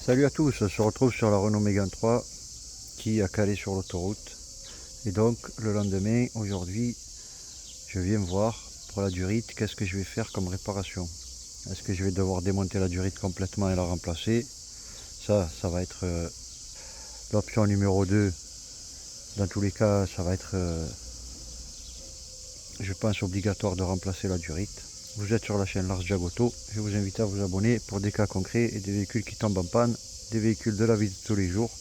Salut à tous, on se retrouve sur la Renault Mégane 3 qui a calé sur l'autoroute. Et donc le lendemain, aujourd'hui, je viens voir pour la durite qu'est-ce que je vais faire comme réparation. Est-ce que je vais devoir démonter la durite complètement et la remplacer? Ça va être l'option numéro 2. Dans tous les cas, ça va être, je pense, obligatoire de remplacer la durite. Vous êtes sur la chaîne Lars Jagoto, je vous invite à vous abonner pour des cas concrets et des véhicules qui tombent en panne, des véhicules de la vie de tous les jours.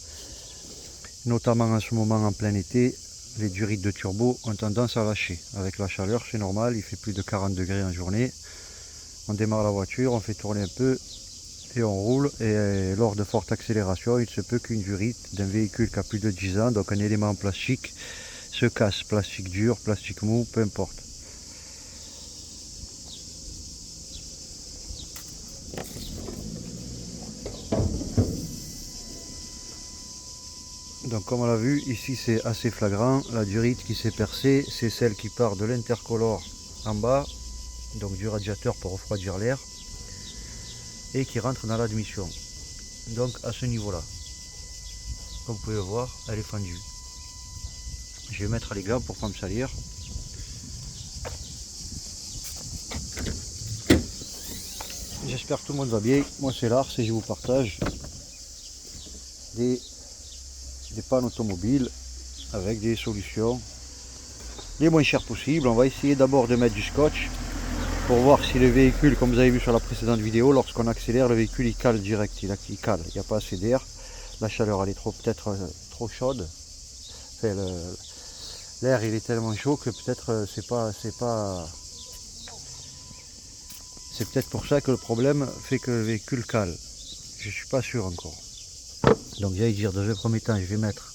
Notamment en ce moment en plein été, les durites de turbo ont tendance à lâcher. Avec la chaleur, c'est normal, il fait plus de 40 degrés en journée. On démarre la voiture, on fait tourner un peu et on roule. Et lors de forte accélération, il se peut qu'une durite d'un véhicule qui a plus de 10 ans, donc un élément en plastique, se casse. Plastique dur, plastique mou, peu importe. Donc comme on l'a vu, ici c'est assez flagrant. La durite qui s'est percée, c'est celle qui part de l'intercolore en bas, donc du radiateur pour refroidir l'air, et qui rentre dans l'admission. Donc à ce niveau-là, comme vous pouvez le voir, elle est fendue. Je vais mettre les gants pour ne pas me salir. J'espère que tout le monde va bien. Moi c'est Lars et je vous partage des pannes automobiles avec des solutions les moins chères possibles. On va essayer d'abord de mettre du scotch pour voir si le véhicule, comme vous avez vu sur la précédente vidéo, lorsqu'on accélère, le véhicule il cale direct, il cale, il n'y a pas assez d'air, la chaleur elle est peut-être trop chaude, enfin, l'air il est tellement chaud que peut-être c'est peut-être pour ça que le problème fait que le véhicule cale. Je suis pas sûr encore. Donc j'allais dire, dans un premier temps je vais mettre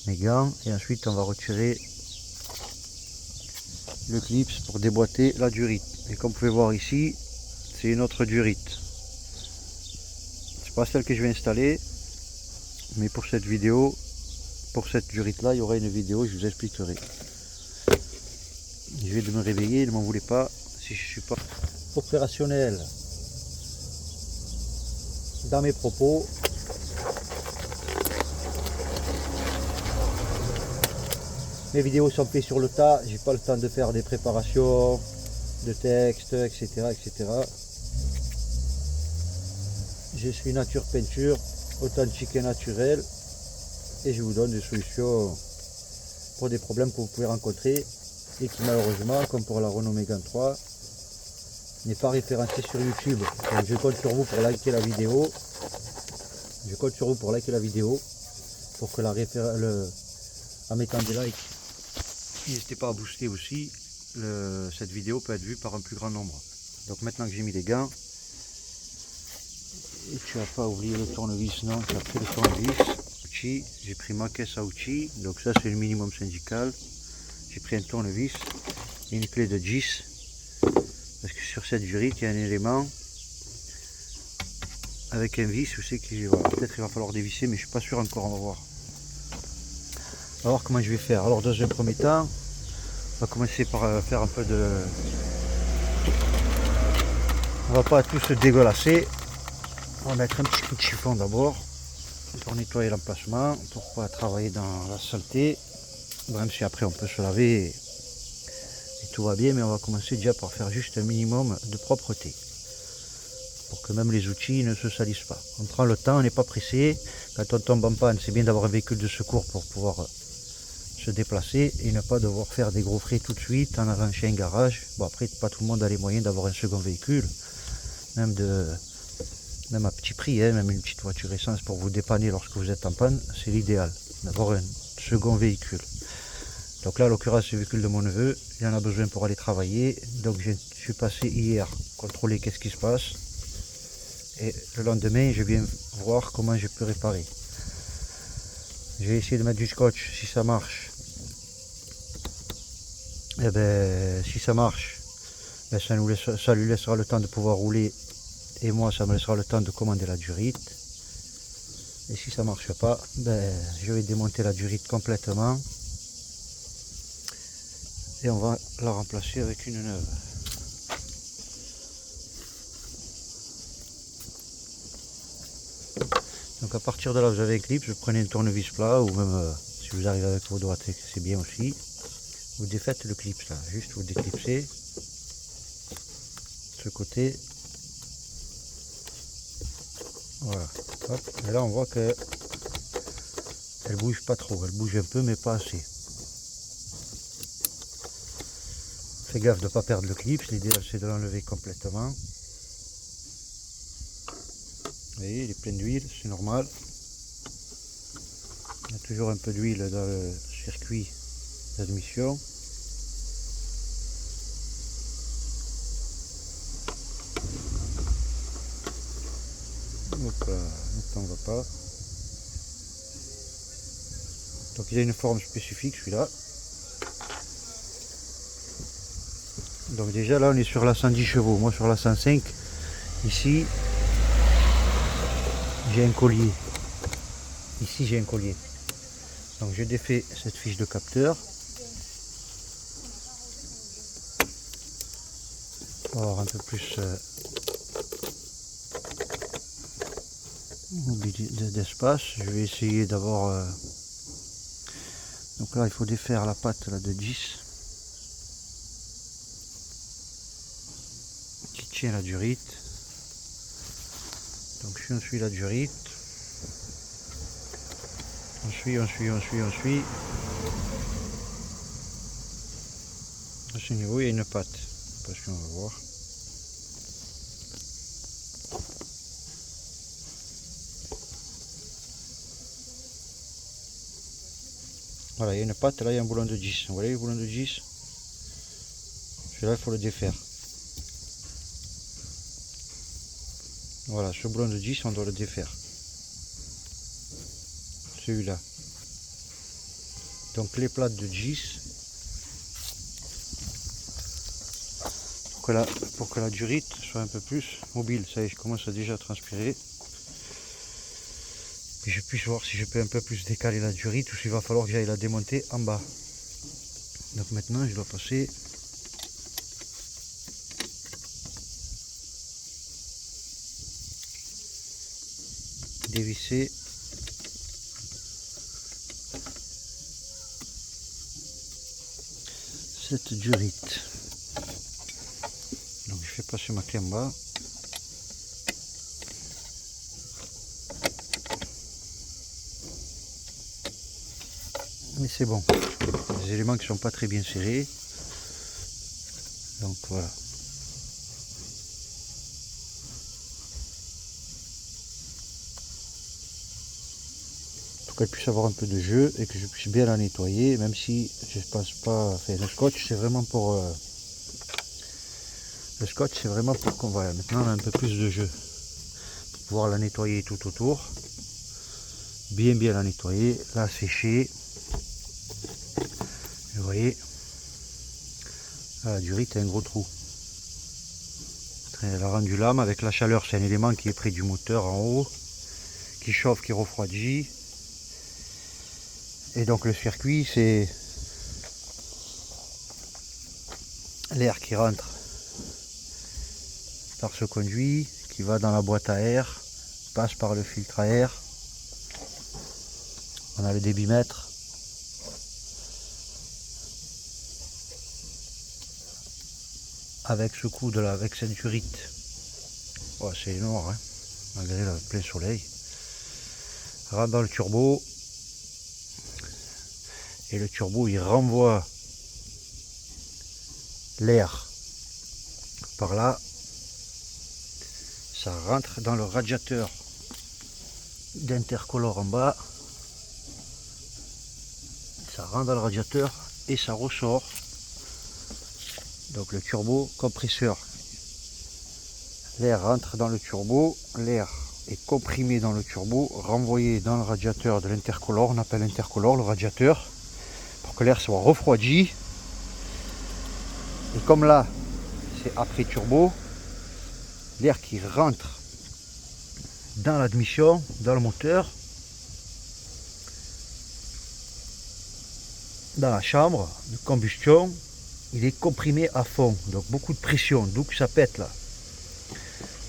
mes gants et ensuite on va retirer le clips pour déboîter la durite. Et comme vous pouvez voir ici, c'est une autre durite. C'est pas celle que je vais installer, mais pour cette vidéo, pour cette durite là, il y aura une vidéo, je vous expliquerai. Je vais de me réveiller, ne m'en voulez pas si je suis pas opérationnel dans mes propos. Mes vidéos sont faites sur le tas, j'ai pas le temps de faire des préparations de texte, etc., etc. Je suis nature peinture, authentique et naturel, et je vous donne des solutions pour des problèmes que vous pouvez rencontrer et qui malheureusement, comme pour la Renault Mégane 3, n'est pas référencé sur YouTube. Donc je compte sur vous pour liker la vidéo. Je compte sur vous pour liker la vidéo pour que en mettant des likes, n'hésitez pas à booster aussi. Cette vidéo peut être vue par un plus grand nombre. Donc maintenant que j'ai mis les gants, et tu n'as pas oublié le tournevis, non, tu as pris le tournevis. J'ai pris ma caisse à outils, donc ça c'est le minimum syndical. J'ai pris un tournevis et une clé de 10, parce que sur cette durite il y a un élément avec un vis, je sais que voilà, peut-être il va falloir dévisser, mais je suis pas sûr encore, on va voir. On va voir comment je vais faire. Alors dans un premier temps, on va commencer par faire un peu de... On va pas tout se dégueulasser. On va mettre un petit coup de chiffon d'abord pour nettoyer l'emplacement, pour pas travailler dans la saleté. Même si après on peut se laver et tout va bien, mais on va commencer déjà par faire juste un minimum de propreté pour que même les outils ne se salissent pas. On prend le temps, on n'est pas pressé. Quand on tombe en panne, c'est bien d'avoir un véhicule de secours pour pouvoir se déplacer et ne pas devoir faire des gros frais tout de suite en arrachant un garage. Bon, après, pas tout le monde a les moyens d'avoir un second véhicule, même à petit prix, hein, même une petite voiture essence pour vous dépanner lorsque vous êtes en panne, c'est l'idéal d'avoir un second véhicule. Donc là, en l'occurrence, ce véhicule de mon neveu, il en a besoin pour aller travailler. Donc je suis passé hier contrôler qu'est-ce qui se passe. Et le lendemain, je viens voir comment je peux réparer. Je vais essayer de mettre du scotch si ça marche. Et ben, si ça marche, ben, ça lui laissera le temps de pouvoir rouler. Et moi, ça me laissera le temps de commander la durite. Et si ça ne marche pas, ben, je vais démonter la durite complètement. Et on va la remplacer avec une neuve. Donc à partir de là, vous avez un clip, vous prenez un tournevis plat, ou même si vous arrivez avec vos doigts, c'est bien aussi. Vous défaites le clip là, juste vous déclipsez ce côté. Voilà. Hop. Et là on voit que elle bouge pas trop, elle bouge un peu mais pas assez. Fais gaffe de ne pas perdre le clip, l'idée c'est de l'enlever complètement. Vous voyez, il est plein d'huile, c'est normal. Il y a toujours un peu d'huile dans le circuit d'admission. Hop là, ne t'en va pas. Donc il a une forme spécifique celui-là. Donc déjà là on est sur la 110 chevaux, moi sur la 105. Ici j'ai un collier. Ici j'ai un collier. Donc je défais cette fiche de capteur. Pour avoir un peu plus d'espace. Je vais essayer d'avoir... Donc là il faut défaire la patte là, de 10 qui tient la durite. Donc si on suit la durite, on suit. À ce niveau il y a une patte, parce qu'on va voir. Voilà, il y a une patte, là il y a un boulon de 10. Vous voyez le boulon de 10? Celui-là il faut le défaire. Voilà, ce boulon de 10 on doit le défaire. Celui-là. Donc les plates de 10. Pour que la durite soit un peu plus mobile. Ça y est, je commence à déjà transpirer. Et je puisse voir si je peux un peu plus décaler la durite ou s'il va falloir que j'aille la démonter en bas. Donc maintenant je dois passer dévisser cette durite. Donc je fais passer ma clé en bas. Mais c'est bon. Les éléments qui ne sont pas très bien serrés. Donc voilà. Pour qu'elle puisse avoir un peu de jeu et que je puisse bien la nettoyer, même si je ne pense pas. Enfin, le scotch c'est vraiment pour. Le scotch c'est vraiment pour qu'on voit. Maintenant on a un peu plus de jeu. Pour pouvoir la nettoyer tout autour. Bien la nettoyer, la sécher. Vous voyez, la durite a un gros trou. Elle a rendu lame avec la chaleur, c'est un élément qui est près du moteur en haut, qui chauffe, qui refroidit. Et donc le circuit, c'est l'air qui rentre par ce conduit, qui va dans la boîte à air, passe par le filtre à air. On a le débitmètre. Avec ce coup de la, avec cette durite, oh, c'est énorme, hein, malgré le plein soleil. Rentre dans le turbo et le turbo il renvoie l'air par là, ça rentre dans le radiateur d'intercolore en bas, ça rentre dans le radiateur et ça ressort. Donc le turbo compresseur, l'air rentre dans le turbo, l'air est comprimé dans le turbo, renvoyé dans le radiateur de l'intercolore, on appelle l'intercolore le radiateur, pour que l'air soit refroidi. Et comme là c'est après turbo, l'air qui rentre dans l'admission, dans le moteur, dans la chambre de combustion, il est comprimé à fond, donc beaucoup de pression, d'où que ça pète là.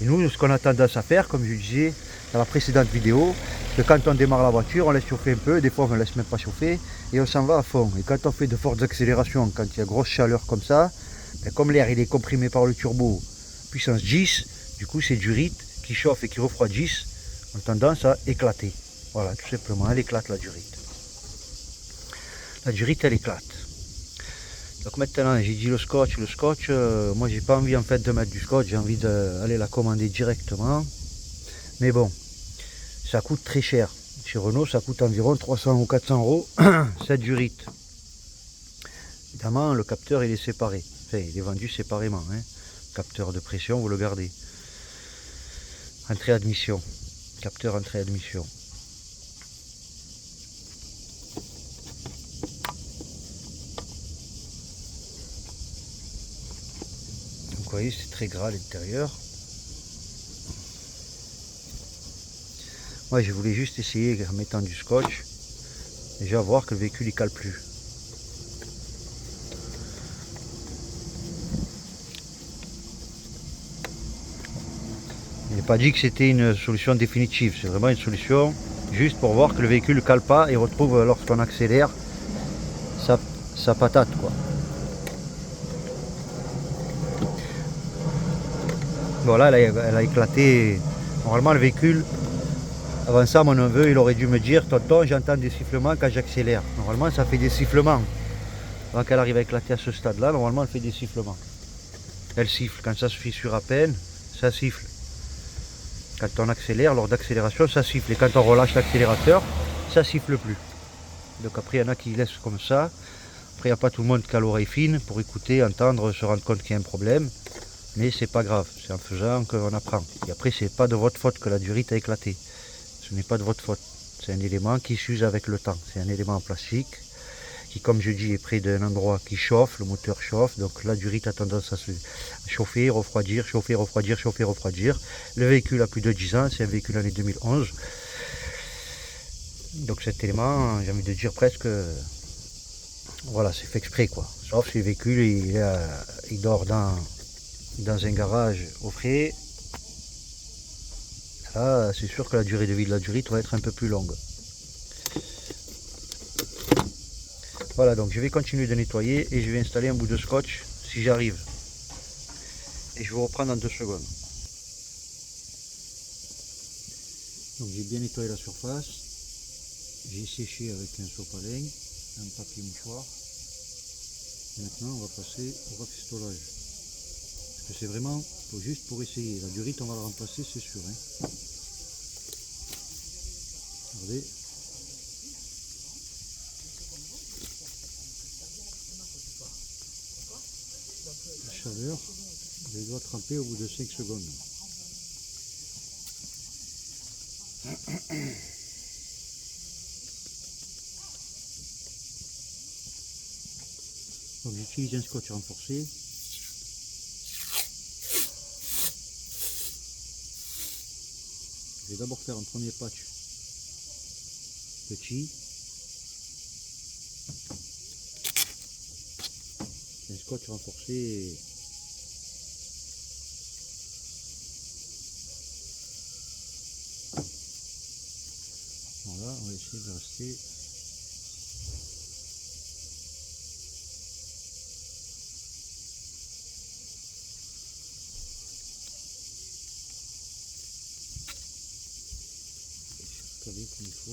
Et nous, ce qu'on a tendance à faire, comme je disais, dans la précédente vidéo, que quand on démarre la voiture, on laisse chauffer un peu, des fois on ne laisse même pas chauffer, et on s'en va à fond. Et quand on fait de fortes accélérations, quand il y a grosse chaleur comme ça, ben comme l'air il est comprimé par le turbo, puissance 10, du coup ces durites qui chauffent et qui refroidissent ont tendance à éclater. Voilà, tout simplement, elle éclate la durite. La durite, elle éclate. Donc maintenant, j'ai dit le scotch, moi j'ai pas envie en fait de mettre du scotch, j'ai envie d'aller la commander directement. Mais bon, ça coûte très cher. Chez Renault, ça coûte environ 300 ou 400 euros cette durite. Évidemment, le capteur il est séparé. Enfin, il est vendu séparément. Hein. Capteur de pression, vous le gardez. Entrée-admission. Capteur entrée-admission. Vous voyez, c'est très gras à l'intérieur. Moi, je voulais juste essayer en mettant du scotch, déjà voir que le véhicule ne cale plus. Je n'ai pas dit que c'était une solution définitive, c'est vraiment une solution juste pour voir que le véhicule ne cale pas et retrouve lorsqu'on accélère sa patate, quoi. Voilà, elle a éclaté. Normalement, le véhicule, avant ça, mon neveu, il aurait dû me dire, tonton, j'entends des sifflements quand j'accélère. Normalement, ça fait des sifflements. Avant qu'elle arrive à éclater à ce stade-là, normalement, elle fait des sifflements. Elle siffle. Quand ça se fissure à peine, ça siffle. Quand on accélère, lors d'accélération, ça siffle. Et quand on relâche l'accélérateur, ça siffle plus. Donc après, il y en a qui laissent comme ça. Après, il n'y a pas tout le monde qui a l'oreille fine pour écouter, entendre, se rendre compte qu'il y a un problème. Mais c'est pas grave, c'est en faisant qu'on apprend. Et après, c'est pas de votre faute que la durite a éclaté. Ce n'est pas de votre faute. C'est un élément qui s'use avec le temps. C'est un élément en plastique qui, comme je dis, est près d'un endroit qui chauffe, le moteur chauffe. Donc la durite a tendance à se chauffer, refroidir, chauffer, refroidir, chauffer, refroidir. Le véhicule a plus de 10 ans, c'est un véhicule année 2011. Donc cet élément, j'ai envie de dire presque, voilà, c'est fait exprès quoi. Sauf si le véhicule il dort dans un garage au frais. Là, c'est sûr que la durée de vie de la durite va être un peu plus longue. Voilà, donc je vais continuer de nettoyer et je vais installer un bout de scotch si j'arrive. Et je vous reprends dans 2 secondes. Donc j'ai bien nettoyé la surface. J'ai séché avec un sopalin, un papier mouchoir. Et maintenant on va passer au rafistolage. Parce que c'est vraiment juste pour essayer. La durite on va la remplacer, c'est sûr. Hein. Regardez. La chaleur, je dois tremper au bout de 5 secondes. Donc j'utilise un scotch renforcé. Je vais d'abord faire un premier patch petit. Un scotch renforcé. Voilà, on va essayer de rester. Comme il faut.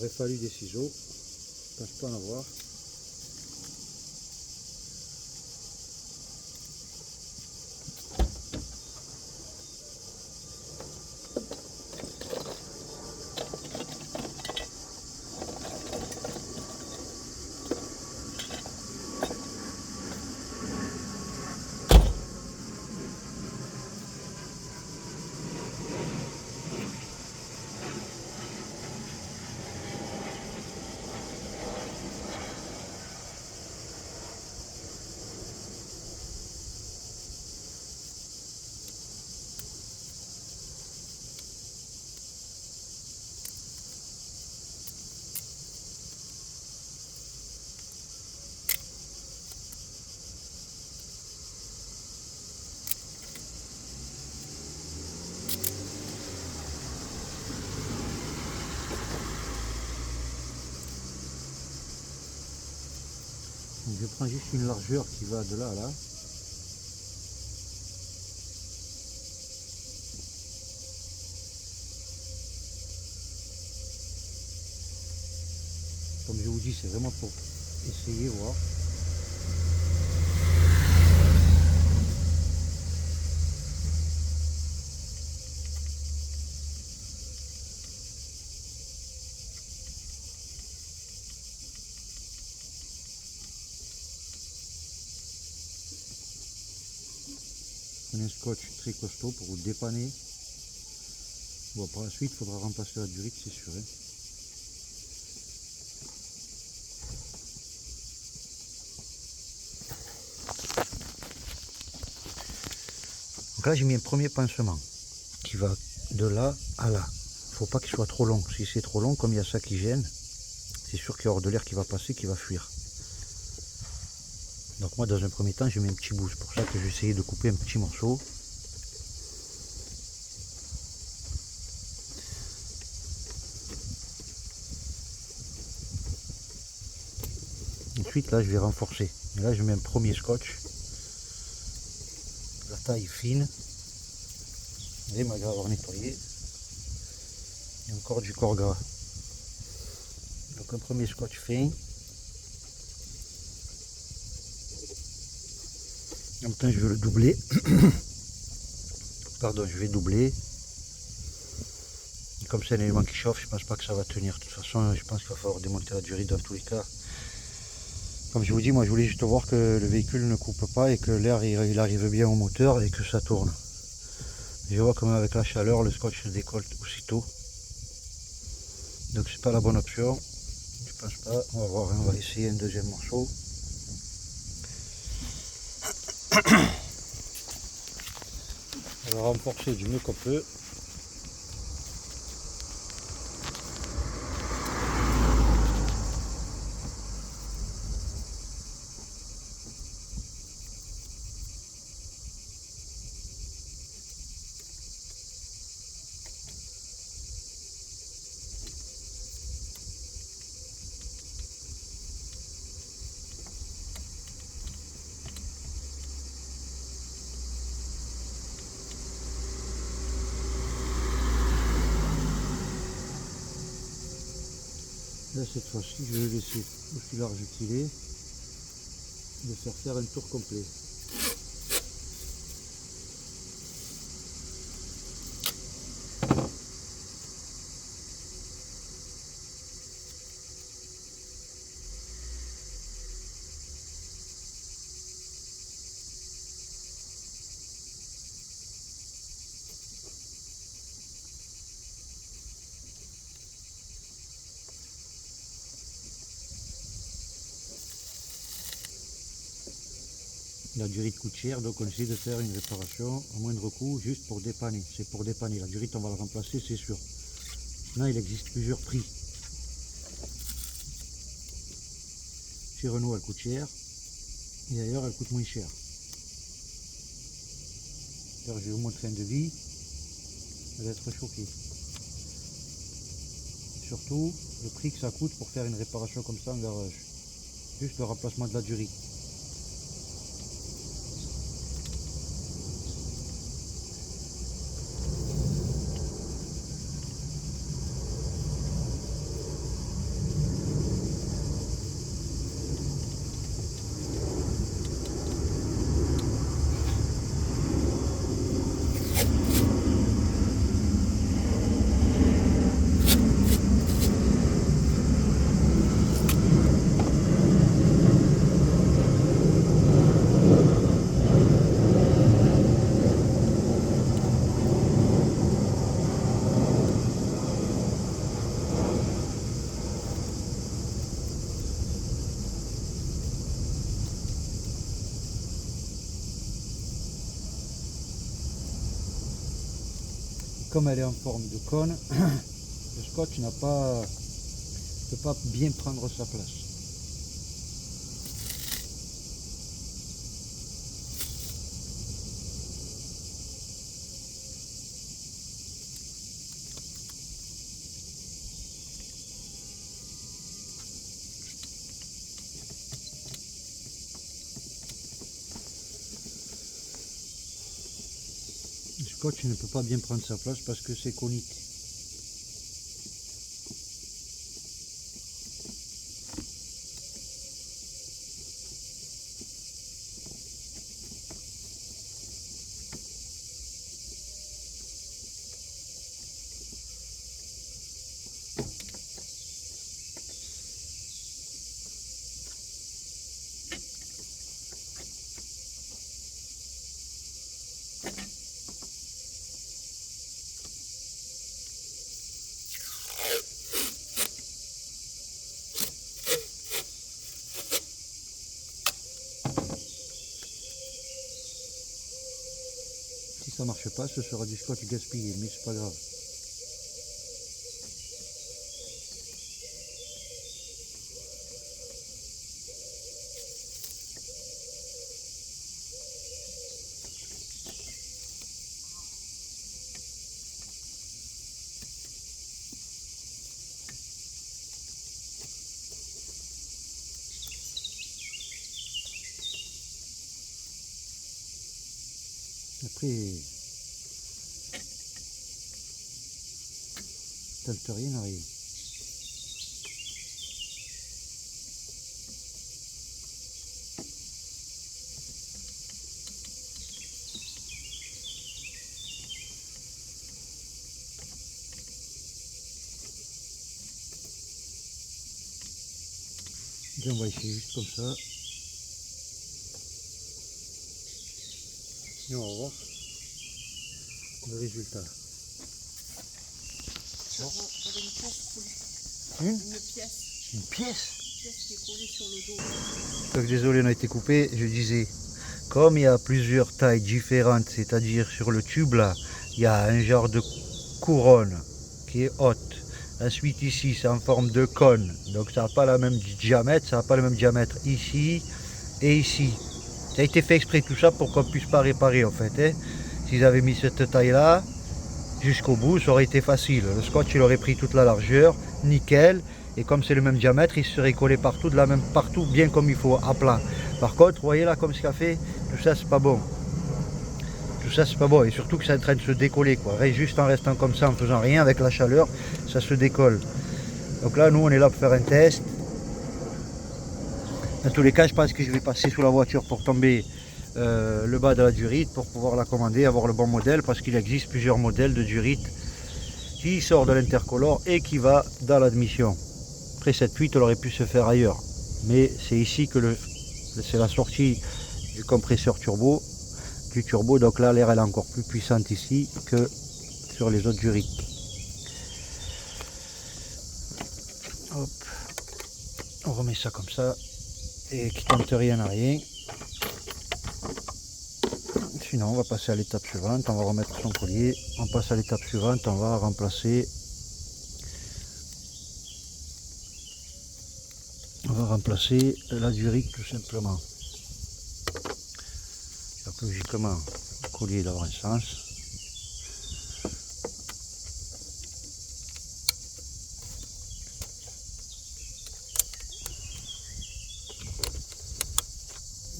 Il aurait fallu des ciseaux, je ne pense pas en avoir. Donc je prends juste une largeur qui va de là à là. Comme je vous dis, c'est vraiment pour essayer, voir. Prenez un scotch très costaud pour vous dépanner. Bon, par la suite, il faudra remplacer la durite, c'est sûr. Hein. Donc là, j'ai mis un premier pansement qui va de là à là. Il ne faut pas qu'il soit trop long. Si c'est trop long, comme il y a ça qui gêne, c'est sûr qu'il y aura de l'air qui va passer, qui va fuir. Donc moi, dans un premier temps, je mets un petit bout. C'est pour ça que j'ai essayé de couper un petit morceau. Ensuite, là, je vais renforcer. Et là, je mets un premier scotch. La taille fine. Et malgré avoir nettoyé. Et encore du corps gras. Donc un premier scotch fin. En même temps, je vais le doubler. Pardon, je vais doubler. Et comme c'est un élément qui chauffe, je pense pas que ça va tenir. De toute façon, je pense qu'il va falloir démonter la durite dans tous les cas. Comme je vous dis, moi je voulais juste voir que le véhicule ne coupe pas et que l'air il arrive bien au moteur et que ça tourne. Je vois comme avec la chaleur, le scotch se décolle aussitôt. Donc c'est pas la bonne option. Je pense pas. On va voir, on va essayer un deuxième morceau. On va renforcer du mieux qu'on peut. Là cette fois-ci, je vais le laisser aussi large qu'il est, de faire un tour complet. La durite coûte cher, donc on essaie de faire une réparation à moindre coût, juste pour dépanner. C'est pour dépanner. La durite, on va la remplacer, c'est sûr. Maintenant, il existe plusieurs prix. Chez Renault, elle coûte cher. Et ailleurs, elle coûte moins cher. Alors, je vais vous montrer un devis. Vous allez être choqué. Surtout, le prix que ça coûte pour faire une réparation comme ça en garage. Juste le remplacement de la durite. Comme elle est en forme de cône, le scotch ne peut pas bien prendre sa place. scotch ne peut pas bien prendre sa place parce que c'est conique. Si ça marche pas, ce sera du scotch gaspillé, mais c'est pas grave. Après, tente rien à rien. Bien, on va essayer juste comme ça. Et on va voir le résultat. J'avais une pièce coulée. Une pièce. Une pièce. Qui est collée sur le dos. Donc désolé, on a été coupé. Je disais, comme il y a plusieurs tailles différentes, c'est-à-dire sur le tube là, il y a un genre de couronne qui est haute. Ensuite ici, c'est en forme de cône. Donc ça n'a pas le même diamètre, ça n'a pas le même diamètre ici et ici. Ça a été fait exprès tout ça pour qu'on ne puisse pas réparer en fait. Hein. S'ils avaient mis cette taille là jusqu'au bout, ça aurait été facile. Le scotch il aurait pris toute la largeur, nickel. Et comme c'est le même diamètre, il serait collé partout, partout bien comme il faut, à plat. Par contre, vous voyez là comme ce qu'a fait, tout ça c'est pas bon. Tout ça c'est pas bon. Et surtout que c'est en train de se décoller quoi. Juste en restant comme ça, en faisant rien avec la chaleur, ça se décolle. Donc là, nous on est là pour faire un test. Dans tous les cas, je pense que je vais passer sous la voiture pour tomber le bas de la durite pour pouvoir la commander, avoir le bon modèle, parce qu'il existe plusieurs modèles de durite qui sort de l'intercolore et qui va dans l'admission. Après cette fuite, elle aurait pu se faire ailleurs, mais c'est ici que c'est la sortie du compresseur turbo, donc là l'air est encore plus puissante ici que sur les autres durites. Hop, on remet ça comme ça et qui tente rien à rien. Sinon on va passer à l'étape suivante, on va remettre son collier, on passe à l'étape suivante, on va remplacer la durite tout simplement. Donc logiquement le collier doit avoir un sens.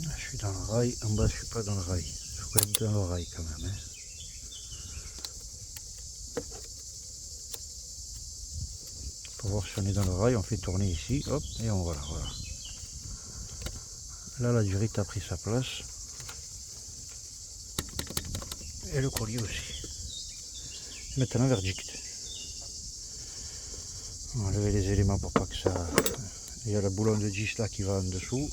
Je suis dans le rail, en bas je suis pas dans le rail. Je suis quand même dans le rail quand même. Hein. Pour voir si on est dans le rail, on fait tourner ici, hop, et on voilà. Là la durite a pris sa place. Et le collier aussi. Maintenant verdict. On va enlever les éléments pour pas que ça... Il y a le boulon de 10 là qui va en dessous.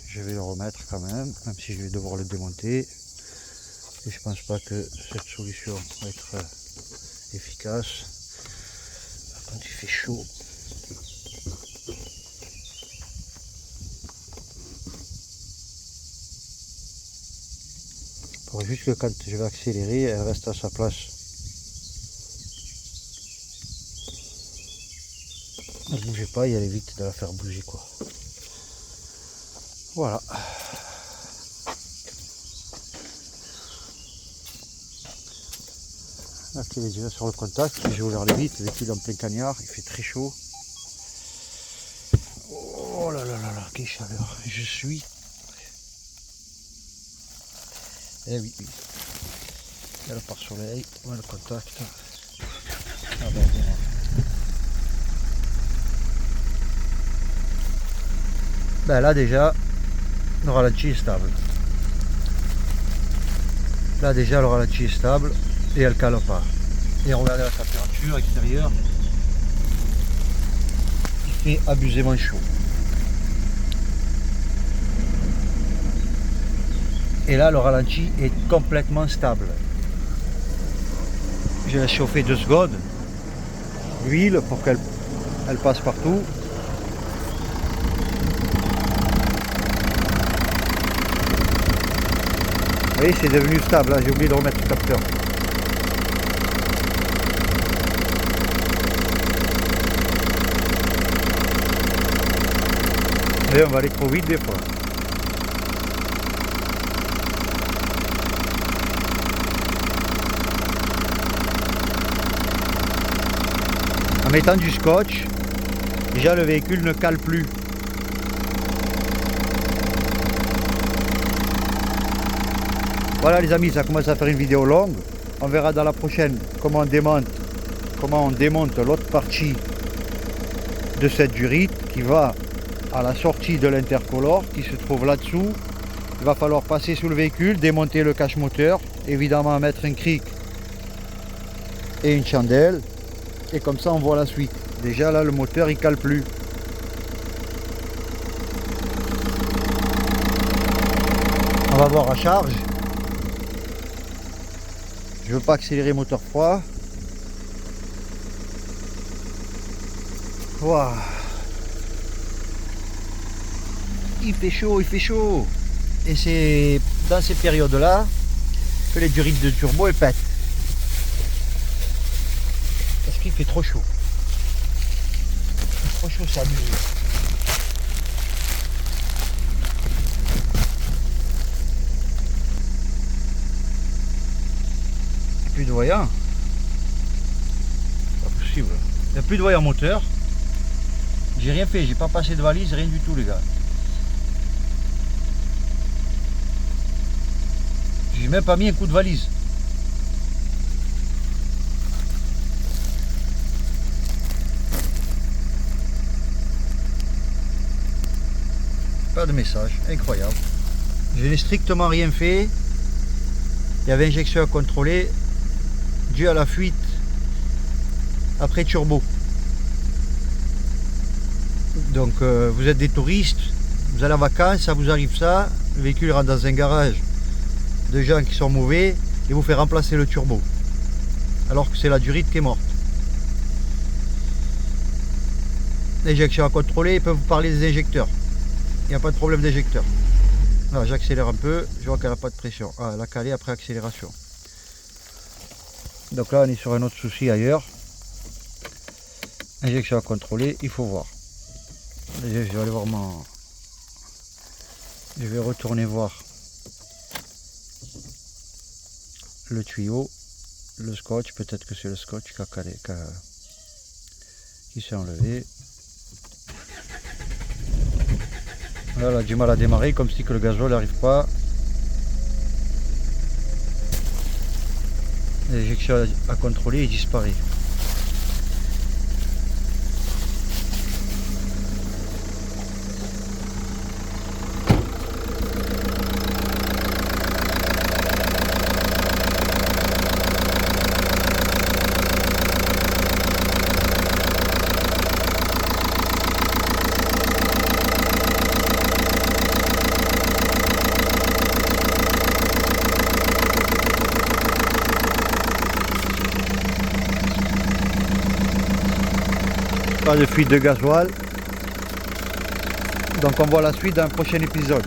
Je vais le remettre quand même si je vais devoir le démonter. Et je pense pas que cette solution va être efficace. Quand il fait chaud. Pour juste que quand je vais accélérer, elle reste à sa place. Ne bougez pas, il y a vite de la faire bouger quoi. Voilà. Là, il est déjà sur le contact. J'ai ouvert les vitres, il est en plein cagnard, il fait très chaud. Oh là là là là, quelle chaleur. Je suis. Eh oui, oui. Il y a le pare-soleil, on met le contact. Ah ben, bien. Ben là déjà, le ralenti est stable. Là déjà le ralenti est stable et elle cale pas. Et regardez la température extérieure. Il fait abusément chaud. Et là le ralenti est complètement stable. Je laisse chauffer 2 secondes. L'huile pour qu'elle passe partout. Vous voyez, c'est devenu stable, là j'ai oublié de remettre le capteur. Et on va aller trop vite des fois. En mettant du scotch, déjà le véhicule ne cale plus. Voilà les amis, ça commence à faire une vidéo longue. On verra dans la prochaine comment on démonte l'autre partie de cette durite qui va à la sortie de l'intercolore qui se trouve là-dessous. Il va falloir passer sous le véhicule, démonter le cache moteur, évidemment mettre un cric et une chandelle. Et comme ça on voit la suite. Déjà là le moteur il cale plus. On va voir à charge. Je veux pas accélérer moteur froid. Wow. Il fait chaud, il fait chaud. Et c'est dans ces périodes-là que les durites de turbo elles pètent. Parce qu'il fait trop chaud. Il fait trop chaud, c'est abusé. Plus de voyant. Pas possible. Il n'y a plus de voyant moteur. J'ai rien fait, j'ai pas passé de valise, rien du tout les gars. J'ai même pas mis un coup de valise. Pas de message, incroyable. Je n'ai strictement rien fait. Il y avait injection à contrôler dû à la fuite après turbo. Donc vous êtes des touristes, vous allez en vacances, ça vous arrive ça, le véhicule rentre dans un garage de gens qui sont mauvais et vous fait remplacer le turbo alors que c'est la durite qui est morte. L'injection à contrôler, ils peuvent vous parler des injecteurs. Il n'y a pas de problème d'injecteur. Là j'accélère un peu, je vois qu'elle n'a pas de pression. Ah, elle a calé après accélération. Donc là on est sur un autre souci ailleurs. Injection à contrôler, il faut voir. Déjà je vais aller voir je vais retourner voir le tuyau, le scotch, peut-être que c'est le scotch qui s'est enlevé. Là, elle a du mal à démarrer, comme si que le gasoil n'arrive pas. L'injection à contrôler, il disparaît. Pas de fuite de gasoil. Donc on voit la suite dans un prochain épisode.